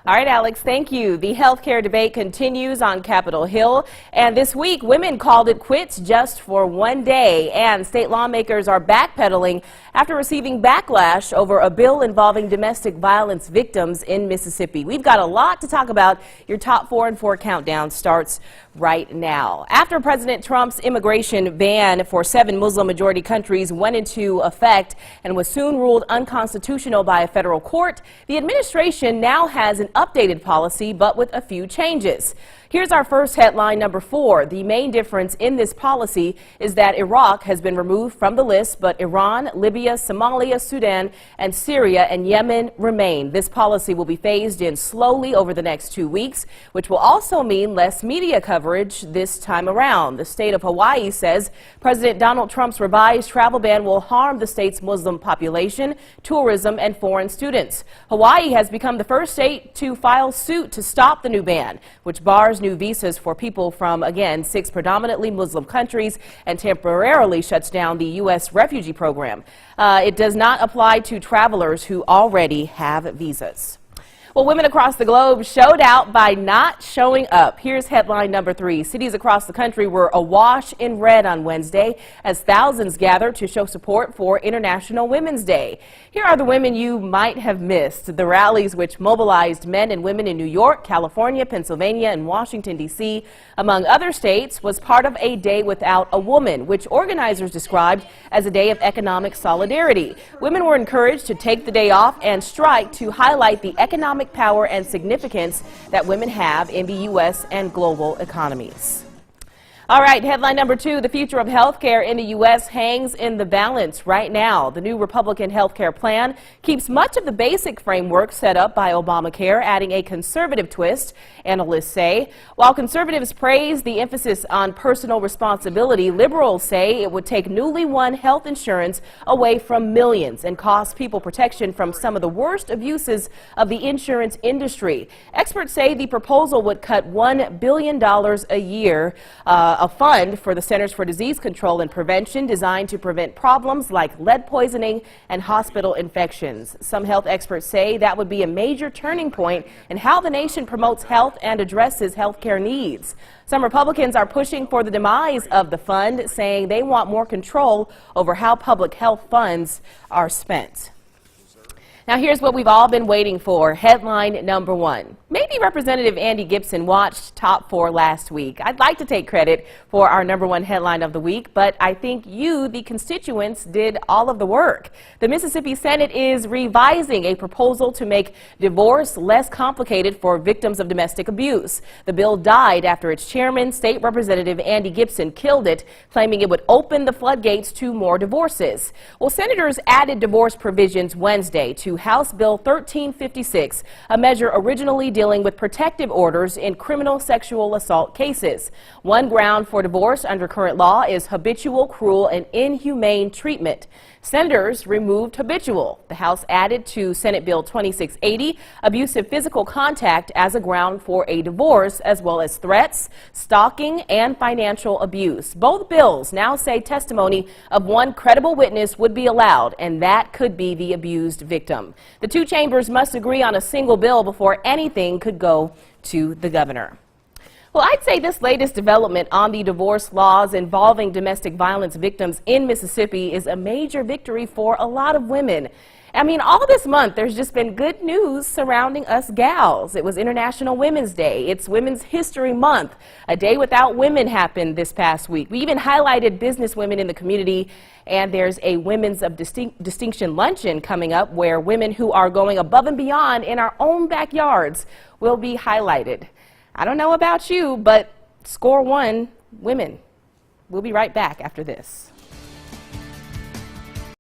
All right, Alex, thank you. The healthcare debate continues on Capitol Hill, and this week women called it quits just for one day, and state lawmakers are backpedaling after receiving backlash over a bill involving domestic violence victims in Mississippi. We've got a lot to talk about. Your top 4 and 4 countdown starts right now. After President Trump's immigration ban for 7 Muslim-majority countries went into effect and was soon ruled unconstitutional by a federal court, the administration now has an updated policy, but with a few changes. Here's our first headline, number 4. The main difference in this policy is that Iraq has been removed from the list, but Iran, Libya, Somalia, Sudan, and Syria and Yemen remain. This policy will be phased in slowly over the next 2 weeks, which will also mean less media coverage this time around. The state of Hawaii says President Donald Trump's revised travel ban will harm the state's Muslim population, tourism, and foreign students. Hawaii has become the first state to file suit to stop the new ban, which bars new visas for people from, again, 6 predominantly Muslim countries and temporarily shuts down the U.S. refugee program. It does not apply to travelers who already have visas. Well, women across the globe showed out by not showing up. Here's headline number 3. Cities across the country were awash in red on Wednesday as thousands gathered to show support for International Women's Day. Here are the women you might have missed. The rallies, which mobilized men and women in New York, California, Pennsylvania, and Washington, D.C., among other states, was part of a day without a woman, which organizers described as a day of economic solidarity. Women were encouraged to take the day off and strike to highlight the economic power and significance that women have in the U.S. and global economies. All right, headline number 2, the future of health care in the U.S. hangs in the balance right now. The new Republican health care plan keeps much of the basic framework set up by Obamacare, adding a conservative twist, analysts say. While conservatives praise the emphasis on personal responsibility, liberals say it would take newly won health insurance away from millions and cost people protection from some of the worst abuses of the insurance industry. Experts say the proposal would cut $1 billion a year, a fund for the Centers for Disease Control and Prevention designed to prevent problems like lead poisoning and hospital infections. Some health experts say that would be a major turning point in how the nation promotes health and addresses health care needs. Some Republicans are pushing for the demise of the fund, saying they want more control over how public health funds are spent. Now here's what we've all been waiting for. Headline number 1. Maybe Representative Andy Gibson watched Top 4 last week. I'd like to take credit for our number 1 headline of the week, but I think you, the constituents, did all of the work. The Mississippi Senate is revising a proposal to make divorce less complicated for victims of domestic abuse. The bill died after its chairman, State Representative Andy Gibson, killed it, claiming it would open the floodgates to more divorces. Well, senators added divorce provisions Wednesday to House Bill 1356, a measure originally dealing with protective orders in criminal sexual assault cases. One ground for divorce under current law is habitual, cruel, and inhumane treatment. Senators removed habitual. The House added to Senate Bill 2680 abusive physical contact as a ground for a divorce, as well as threats, stalking, and financial abuse. Both bills now say testimony of one credible witness would be allowed, and that could be the abused victim. The 2 chambers must agree on a single bill before anything could go to the governor. Well, I'd say this latest development on the divorce laws involving domestic violence victims in Mississippi is a major victory for a lot of women. I mean, all this month, there's just been good news surrounding us gals. It was International Women's Day. It's Women's History Month. A day without women happened this past week. We even highlighted business women in the community, and there's a Women's of Distinction luncheon coming up where women who are going above and beyond in our own backyards will be highlighted. I don't know about you, but score one, women. We'll be right back after this.